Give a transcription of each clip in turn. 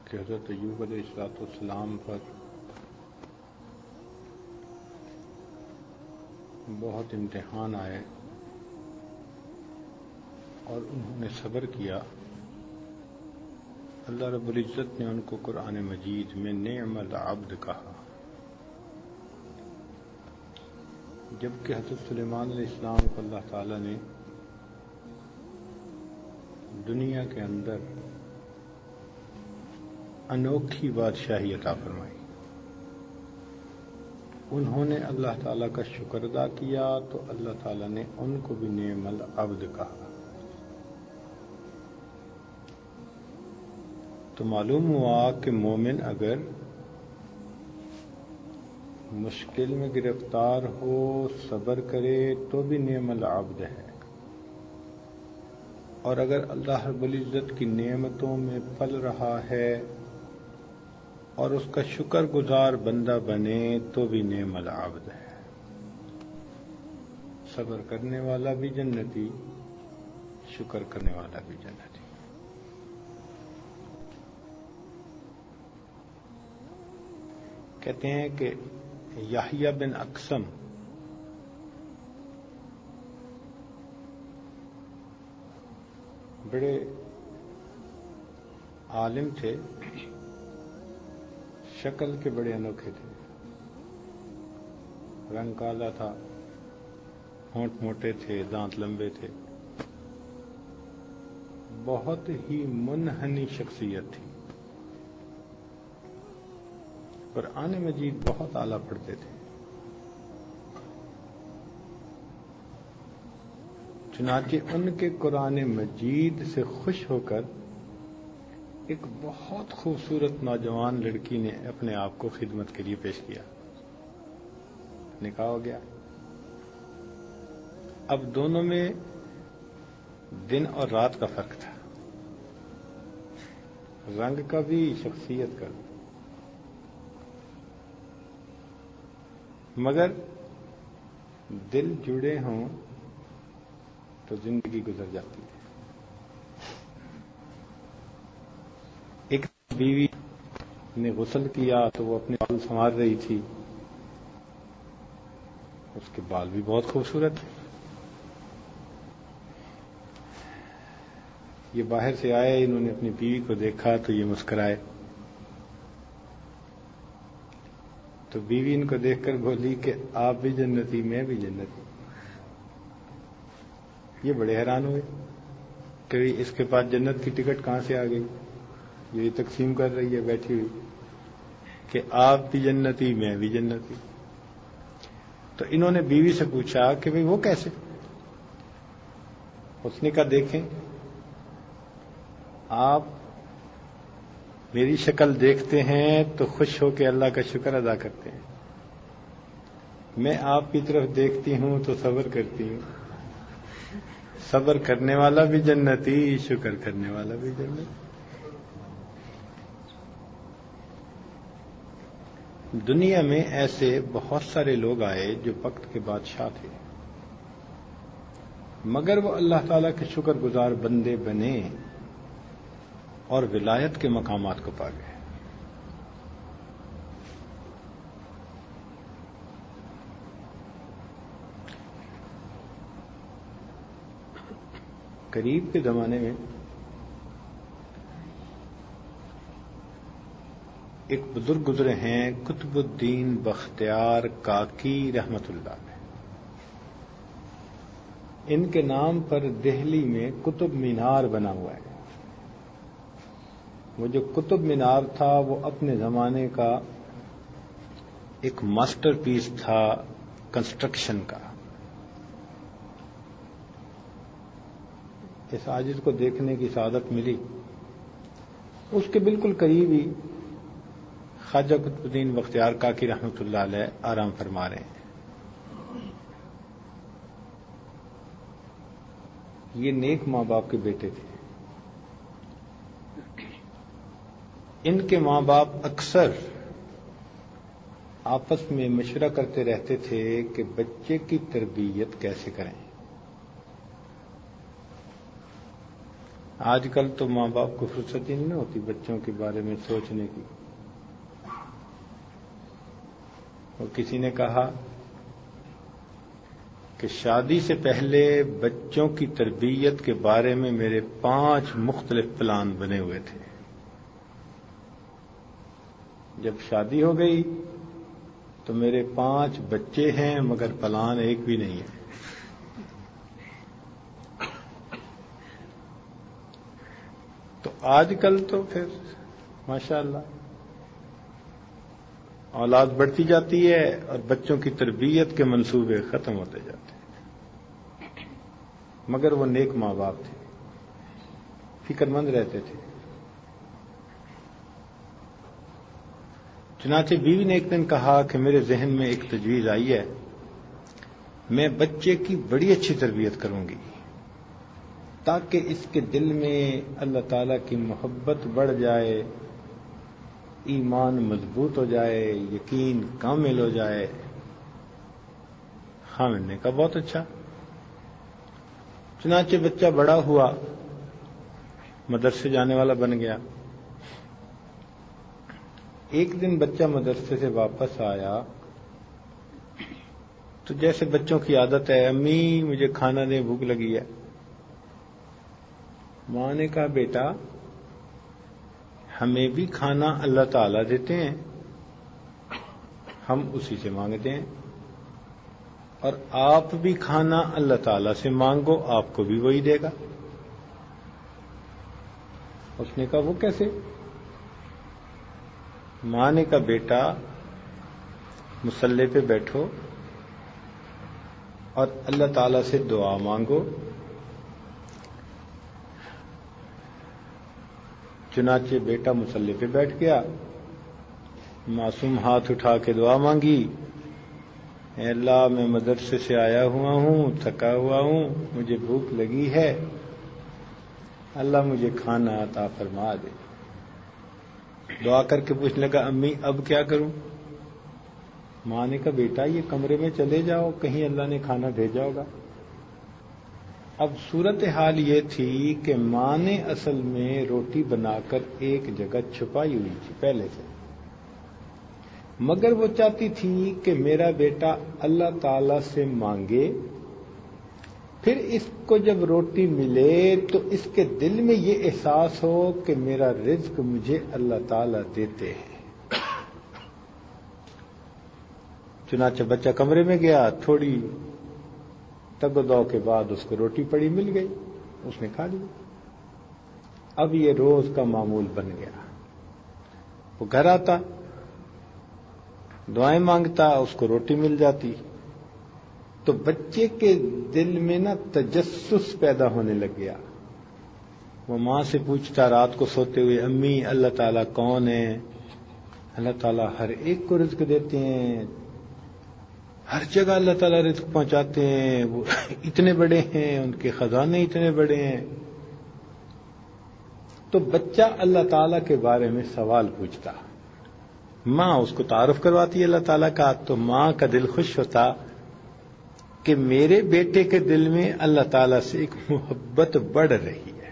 کہ حضرت ایوب علیہ السلام پر بہت امتحان آئے اور انہوں نے صبر کیا. اللہ رب العزت نے ان کو قرآن مجید میں نعم العبد کہا، جبکہ حضرت سلیمان علیہ السلام کو اللہ تعالی نے دنیا کے اندر انوکھی بادشاہی عطا فرمائی. انہوں نے اللہ تعالیٰ کا شکر ادا کیا تو اللہ تعالیٰ نے ان کو بھی نعم العبد کہا. تو معلوم ہوا کہ مومن اگر مشکل میں گرفتار ہو، صبر کرے تو بھی نعم العبد ہے، اور اگر اللہ رب العزت کی نعمتوں میں پل رہا ہے اور اس کا شکر گزار بندہ بنے تو بھی نعم العبد ہے. صبر کرنے والا بھی جنتی، شکر کرنے والا بھی جنتی. کہتے ہیں کہ یحییٰ بن اقسم بڑے عالم تھے، شکل کے بڑے انوکھے تھے. رنگ کالا تھا، ہونٹ موٹے تھے، دانت لمبے تھے، بہت ہی منحنی شخصیت تھی. قرآن مجید بہت اعلیٰ پڑھتے تھے. چنانچہ ان کے قرآن مجید سے خوش ہو کر ایک بہت خوبصورت نوجوان لڑکی نے اپنے آپ کو خدمت کے لیے پیش کیا. نکاح ہو گیا. اب دونوں میں دن اور رات کا فرق تھا، رنگ کا بھی، شخصیت کا بھی، مگر دل جڑے ہوں تو زندگی گزر جاتی ہے. ایک بیوی نے غسل کیا تو وہ اپنے بال سنوار رہی تھی، اس کے بال بھی بہت خوبصورت تھے. یہ باہر سے آئے، انہوں نے اپنی بیوی کو دیکھا تو یہ مسکرائے. تو بیوی ان کو دیکھ کر بولی کہ آپ بھی جنتی، میں بھی جنتی. یہ بڑے حیران ہوئے کہ اس کے پاس جنت کی ٹکٹ کہاں سے آ گئی. یہ تقسیم کر رہی ہے بیٹھی ہوئی کہ آپ بھی جنتی، میں بھی جنتی. تو انہوں نے بیوی سے پوچھا کہ بھئی وہ کیسے؟ اس نے کہا دیکھیں، آپ میری شکل دیکھتے ہیں تو خوش ہو کے اللہ کا شکر ادا کرتے ہیں، میں آپ کی طرف دیکھتی ہوں تو صبر کرتی ہوں. صبر کرنے والا بھی جنتی، شکر کرنے والا بھی جنتی. دنیا میں ایسے بہت سارے لوگ آئے جو وقت کے بادشاہ تھے، مگر وہ اللہ تعالیٰ کے شکر گزار بندے بنے اور ولایت کے مقامات کو پا گئے. قریب کے زمانے میں ایک بزرگ گزرے ہیں، قطب الدین بختیار کاکی رحمت اللہ علیہ. ان کے نام پر دہلی میں قطب مینار بنا ہوا ہے. وہ جو قطب مینار تھا وہ اپنے زمانے کا ایک ماسٹر پیس تھا کنسٹرکشن کا. اس عاجز کو دیکھنے کی سعادت ملی. اس کے بالکل قریب ہی خواجہ قطب الدین بختیار کاکی رحمت اللہ علیہ آرام فرما رہے ہیں. یہ نیک ماں باپ کے بیٹے تھے. ان کے ماں باپ اکثر آپس میں مشورہ کرتے رہتے تھے کہ بچے کی تربیت کیسے کریں. آج کل تو ماں باپ کو فرصت ہی نہیں ہوتی بچوں کے بارے میں سوچنے کی. اور کسی نے کہا کہ شادی سے پہلے بچوں کی تربیت کے بارے میں میرے 5 مختلف پلان بنے ہوئے تھے. جب شادی ہو گئی تو میرے 5 بچے ہیں مگر پلان ایک بھی نہیں ہے. تو آج کل تو پھر ماشاءاللہ اولاد بڑھتی جاتی ہے اور بچوں کی تربیت کے منصوبے ختم ہوتے جاتے ہیں. مگر وہ نیک ماں باپ تھے، فکر مند رہتے تھے. چنانچہ بیوی نے ایک دن کہا کہ میرے ذہن میں ایک تجویز آئی ہے، میں بچے کی بڑی اچھی تربیت کروں گی تاکہ اس کے دل میں اللہ تعالیٰ کی محبت بڑھ جائے، ایمان مضبوط ہو جائے، یقین کامل ہو جائے. خامد نے کہا بہت اچھا. چنانچہ بچہ بڑا ہوا، مدرسے جانے والا بن گیا. ایک دن بچہ مدرسے سے واپس آیا تو جیسے بچوں کی عادت ہے، امی مجھے کھانا دیں، بھوک لگی ہے. ماں نے کہا بیٹا ہمیں بھی کھانا اللہ تعالیٰ دیتے ہیں، ہم اسی سے مانگتے ہیں، اور آپ بھی کھانا اللہ تعالیٰ سے مانگو، آپ کو بھی وہی دے گا. اس نے کہا وہ کیسے؟ ماں نے کہا بیٹا مصلی پہ بیٹھو اور اللہ تعالیٰ سے دعا مانگو. چنانچہ بیٹا مصلی پہ بیٹھ گیا، معصوم ہاتھ اٹھا کے دعا مانگی، اے اللہ میں مدرسے سے آیا ہوا ہوں، تھکا ہوا ہوں، مجھے بھوک لگی ہے، اللہ مجھے کھانا عطا فرما دے. دعا کر کے پوچھنے لگا امی اب کیا کروں؟ ماں نے کہا بیٹا یہ کمرے میں چلے جاؤ، کہیں اللہ نے کھانا بھیجا ہوگا. اب صورتحال یہ تھی کہ ماں نے اصل میں روٹی بنا کر ایک جگہ چھپائی ہوئی تھی پہلے سے، مگر وہ چاہتی تھی کہ میرا بیٹا اللہ تعالی سے مانگے، پھر اس کو جب روٹی ملے تو اس کے دل میں یہ احساس ہو کہ میرا رزق مجھے اللہ تعالی دیتے ہیں. چنانچہ بچہ کمرے میں گیا، تھوڑی تگ و دو کے بعد اس کو روٹی پڑی مل گئی، اس نے کھا لی. اب یہ روز کا معمول بن گیا. وہ گھر آتا، دعائیں مانگتا، اس کو روٹی مل جاتی. تو بچے کے دل میں نا تجسس پیدا ہونے لگ گیا. وہ ماں سے پوچھتا رات کو سوتے ہوئے، امی اللہ تعالیٰ کون ہے؟ اللہ تعالیٰ ہر ایک کو رزق دیتے ہیں، ہر جگہ اللہ تعالیٰ رزق پہنچاتے ہیں، وہ اتنے بڑے ہیں، ان کے خزانے اتنے بڑے ہیں. تو بچہ اللہ تعالیٰ کے بارے میں سوال پوچھتا، ماں اس کو تعارف کرواتی ہے اللہ تعالیٰ کا، تو ماں کا دل خوش ہوتا کہ میرے بیٹے کے دل میں اللہ تعالیٰ سے ایک محبت بڑھ رہی ہے.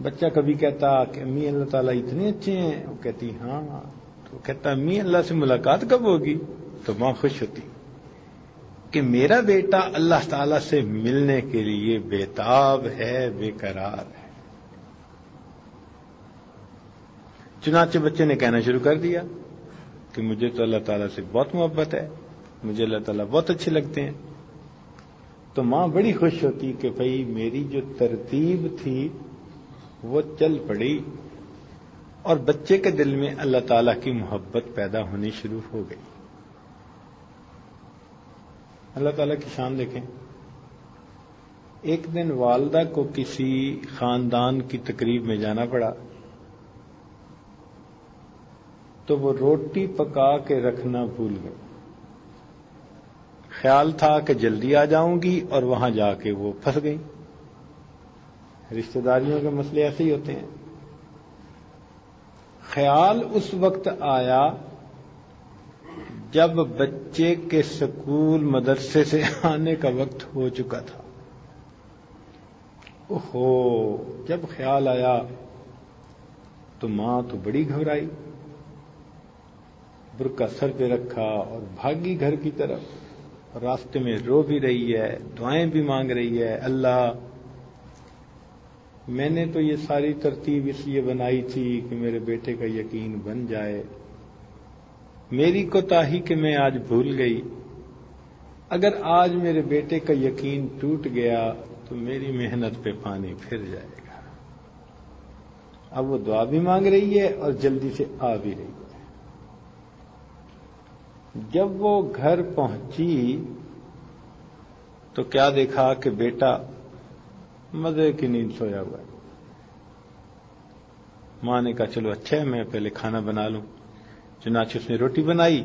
بچہ کبھی کہتا کہ امی اللہ تعالیٰ اتنے اچھے ہیں، وہ کہتی ہاں. تو کہتا امی اللہ سے ملاقات کب ہوگی؟ تو ماں خوش ہوتی کہ میرا بیٹا اللہ تعالیٰ سے ملنے کے لیے بےتاب ہے، بے قرار ہے. چنانچہ بچے نے کہنا شروع کر دیا کہ مجھے تو اللہ تعالیٰ سے بہت محبت ہے، مجھے اللہ تعالیٰ بہت اچھے لگتے ہیں. تو ماں بڑی خوش ہوتی کہ بھئی میری جو ترتیب تھی وہ چل پڑی، اور بچے کے دل میں اللہ تعالیٰ کی محبت پیدا ہونی شروع ہو گئی. اللہ تعالیٰ کی شان دیکھیں. ایک دن والدہ کو کسی خاندان کی تقریب میں جانا پڑا، تو وہ روٹی پکا کے رکھنا بھول گئی. خیال تھا کہ جلدی آ جاؤں گی، اور وہاں جا کے وہ پھنس گئی. رشتہ داریوں کے مسئلے ایسے ہی ہوتے ہیں. خیال اس وقت آیا جب بچے کے سکول مدرسے سے آنے کا وقت ہو چکا تھا. اوہو، جب خیال آیا تو ماں تو بڑی گھبرائی، برقع سر پہ رکھا اور بھاگی گھر کی طرف، راستے میں رو بھی رہی ہے، دعائیں بھی مانگ رہی ہے، اللہ میں نے تو یہ ساری ترتیب اس لیے بنائی تھی کہ میرے بیٹے کا یقین بن جائے، میری کوتاہی کہ میں آج بھول گئی، اگر آج میرے بیٹے کا یقین ٹوٹ گیا تو میری محنت پہ پانی پھر جائے گا۔ اب وہ دعا بھی مانگ رہی ہے اور جلدی سے آ بھی رہی ہے۔ جب وہ گھر پہنچی تو کیا دیکھا کہ بیٹا مزے کی نیند سویا ہوا ہے۔ ماں نے کہا چلو اچھا ہے، میں پہلے کھانا بنا لوں۔ چنانچہ اس نے روٹی بنائی،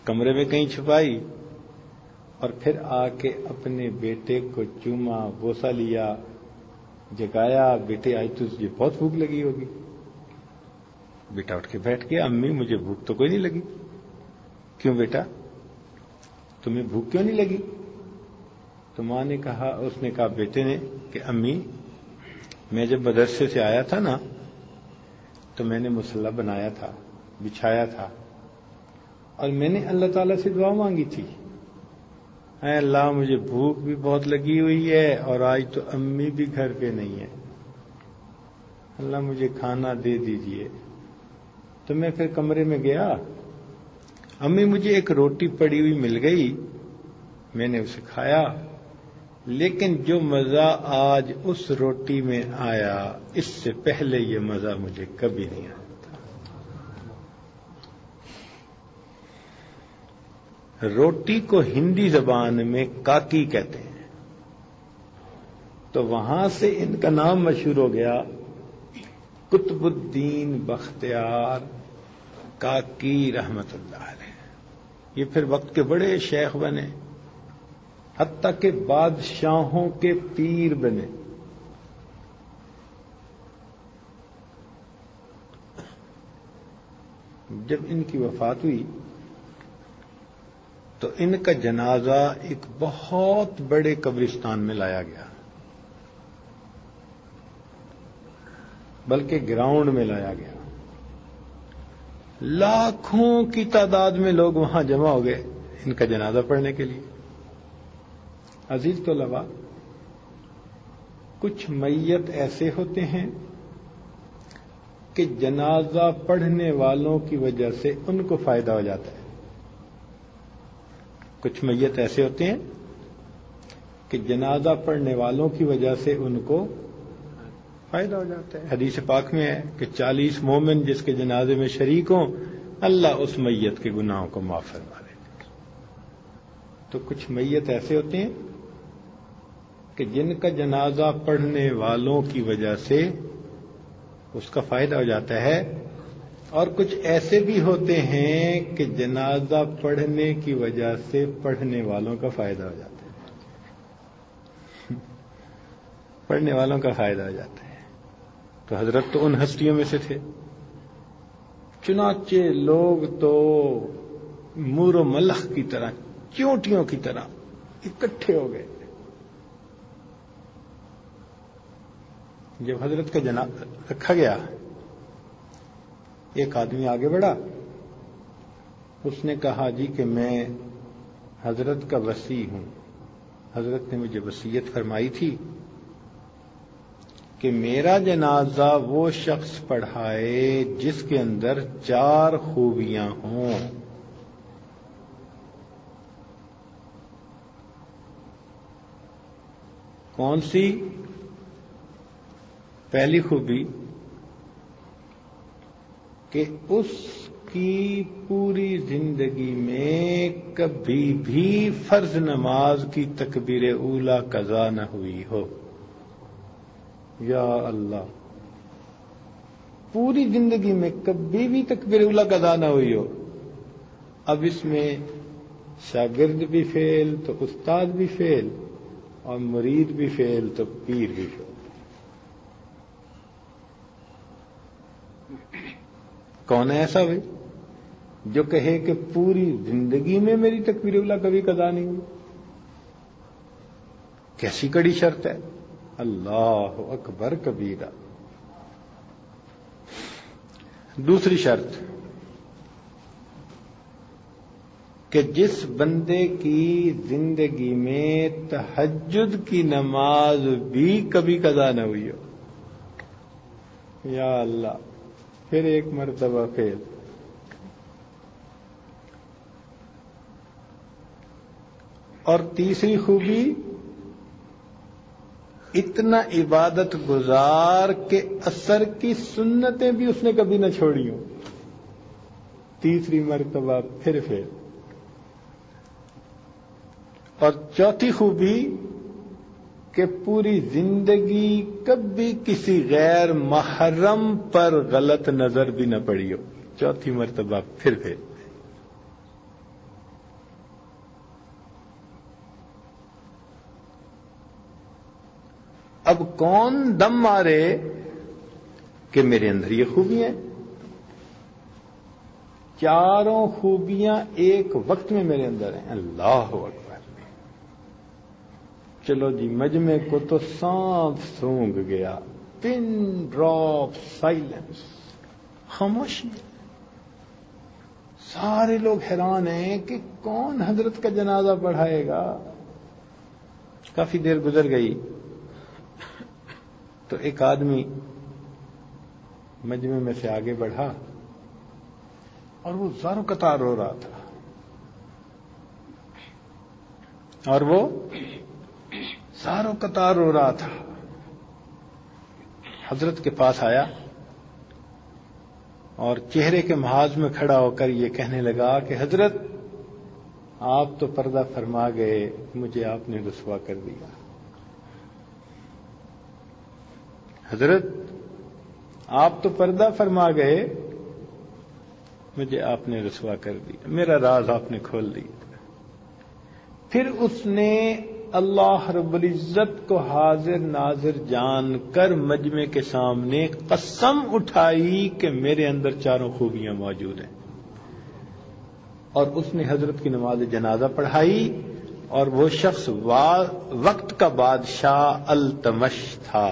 کمرے میں کہیں چھپائی، اور پھر آ کے اپنے بیٹے کو چوما، بوسہ لیا، جگایا، بیٹے آج تجھے بہت بھوک لگی ہوگی۔ بیٹا اٹھ کے بیٹھ گیا، امی مجھے بھوک تو کوئی نہیں لگی۔ کیوں بیٹا، تمہیں بھوک کیوں نہیں لگی؟ تو ماں نے کہا، اس نے کہا بیٹے نے کہ امی میں جب مدرسے سے آیا تھا نا تو میں نے مصلی بنایا تھا، بچھایا تھا، اور میں نے اللہ تعالیٰ سے دعا مانگی تھی، اے اللہ مجھے بھوک بھی بہت لگی ہوئی ہے اور آج تو امی بھی گھر پہ نہیں ہے، اللہ مجھے کھانا دے دیجئے۔ تو میں پھر کمرے میں گیا، امی مجھے ایک روٹی پڑی ہوئی مل گئی، میں نے اسے کھایا، لیکن جو مزہ آج اس روٹی میں آیا اس سے پہلے یہ مزہ مجھے کبھی نہیں آیا تھا۔ روٹی کو ہندی زبان میں کاکی کہتے ہیں، تو وہاں سے ان کا نام مشہور ہو گیا، قطب الدین بختیار کاکی رحمت اللہ علیہ۔ یہ پھر وقت کے بڑے شیخ بنے، حتیٰ کہ بادشاہوں کے پیر بنے۔ جب ان کی وفات ہوئی تو ان کا جنازہ ایک بہت بڑے قبرستان میں لایا گیا، بلکہ گراؤنڈ میں لایا گیا، لاکھوں کی تعداد میں لوگ وہاں جمع ہو گئے ان کا جنازہ پڑھنے کے لیے۔ عزیز طلباء، کچھ میت ایسے ہوتے ہیں کہ جنازہ پڑھنے والوں کی وجہ سے ان کو فائدہ ہو جاتا ہے، کچھ میت ایسے ہوتے ہیں کہ جنازہ پڑھنے والوں کی وجہ سے ان کو فائدہ ہو جاتا ہے۔ حدیث پاک میں ہے کہ 40 مومن جس کے جنازے میں شریک ہوں اللہ اس میت کے گناہوں کو معاف فرما دے۔ تو کچھ میت ایسے ہوتے ہیں کہ جن کا جنازہ پڑھنے والوں کی وجہ سے اس کا فائدہ ہو جاتا ہے، اور کچھ ایسے بھی ہوتے ہیں کہ جنازہ پڑھنے کی وجہ سے پڑھنے والوں کا فائدہ ہو جاتا ہے، پڑھنے والوں کا فائدہ ہو جاتا ہے۔ تو حضرت تو ان ہستیوں میں سے تھے، چنانچہ لوگ تو مور و ملخ کی طرح، چونٹیوں کی طرح اکٹھے ہو گئے۔ جب حضرت کا جنازہ رکھا گیا، ایک آدمی آگے بڑھا، اس نے کہا جی کہ میں حضرت کا وصی ہوں، حضرت نے مجھے وصیت فرمائی تھی کہ میرا جنازہ وہ شخص پڑھائے جس کے اندر 4 خوبیاں ہوں۔ کون سی؟ پہلی خوبی کہ اس کی پوری زندگی میں کبھی بھی فرض نماز کی تکبیر اولیٰ قضا نہ ہوئی ہو۔ یا اللہ، پوری زندگی میں کبھی بھی تکبیر اولیٰ قضا نہ ہوئی ہو۔ اب اس میں شاگرد بھی فیل تو استاد بھی فیل، اور مرید بھی فیل تو پیر بھی فیل۔ کون ہے ایسا بھائی جو کہے کہ پوری زندگی میں میری تکبیر اولیٰ کبھی قضا نہیں ہوئی؟ کیسی کڑی شرط ہے۔ اللہ اکبر کبیرہ۔ دوسری شرط کہ جس بندے کی زندگی میں تہجد کی نماز بھی کبھی قضا نہ ہوئی ہو، یا اللہ، پھر ایک مرتبہ فیل۔ اور تیسری خوبی، اتنا عبادت گزار کہ اثر کی سنتیں بھی اس نے کبھی نہ چھوڑی ہوں، تیسری مرتبہ پھر فیل۔ اور چوتھی خوبی کہ پوری زندگی کبھی کسی غیر محرم پر غلط نظر بھی نہ پڑی ہو، چوتھی مرتبہ پھر فیل۔ اب کون دم مارے کہ میرے اندر یہ خوبیاں ہیں، چاروں خوبیاں ایک وقت میں میرے اندر ہیں، اللہ اکبر۔ چلو جی، مجمع کو تو سانپ سونگ گیا، پن ڈراپ سائلنس، خاموشی۔ سارے لوگ حیران ہیں کہ کون حضرت کا جنازہ پڑھائے گا۔ کافی دیر گزر گئی تو ایک آدمی مجمع میں سے آگے بڑھا اور وہ زاروں قطار رو رہا تھا، اور وہ زاروں قطار رو رہا تھا۔ حضرت کے پاس آیا اور چہرے کے محاذ میں کھڑا ہو کر یہ کہنے لگا کہ حضرت، آپ تو پردہ فرما گئے، مجھے آپ نے رسوا کر دیا۔ حضرت، آپ تو پردہ فرما گئے، مجھے آپ نے رسوا کر دیا، میرا راز آپ نے کھول دیا۔ پھر اس نے اللہ رب العزت کو حاضر ناظر جان کر مجمع کے سامنے قسم اٹھائی کہ میرے اندر چاروں خوبیاں موجود ہیں، اور اس نے حضرت کی نماز جنازہ پڑھائی، اور وہ شخص وقت کا بادشاہ التمش تھا۔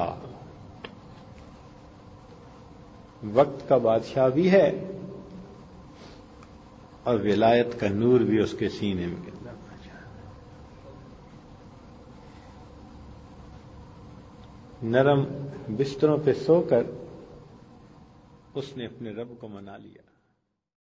وقت کا بادشاہ بھی ہے اور ولایت کا نور بھی اس کے سینے میں گرا۔ نرم بستروں پہ سو کر اس نے اپنے رب کو منا لیا۔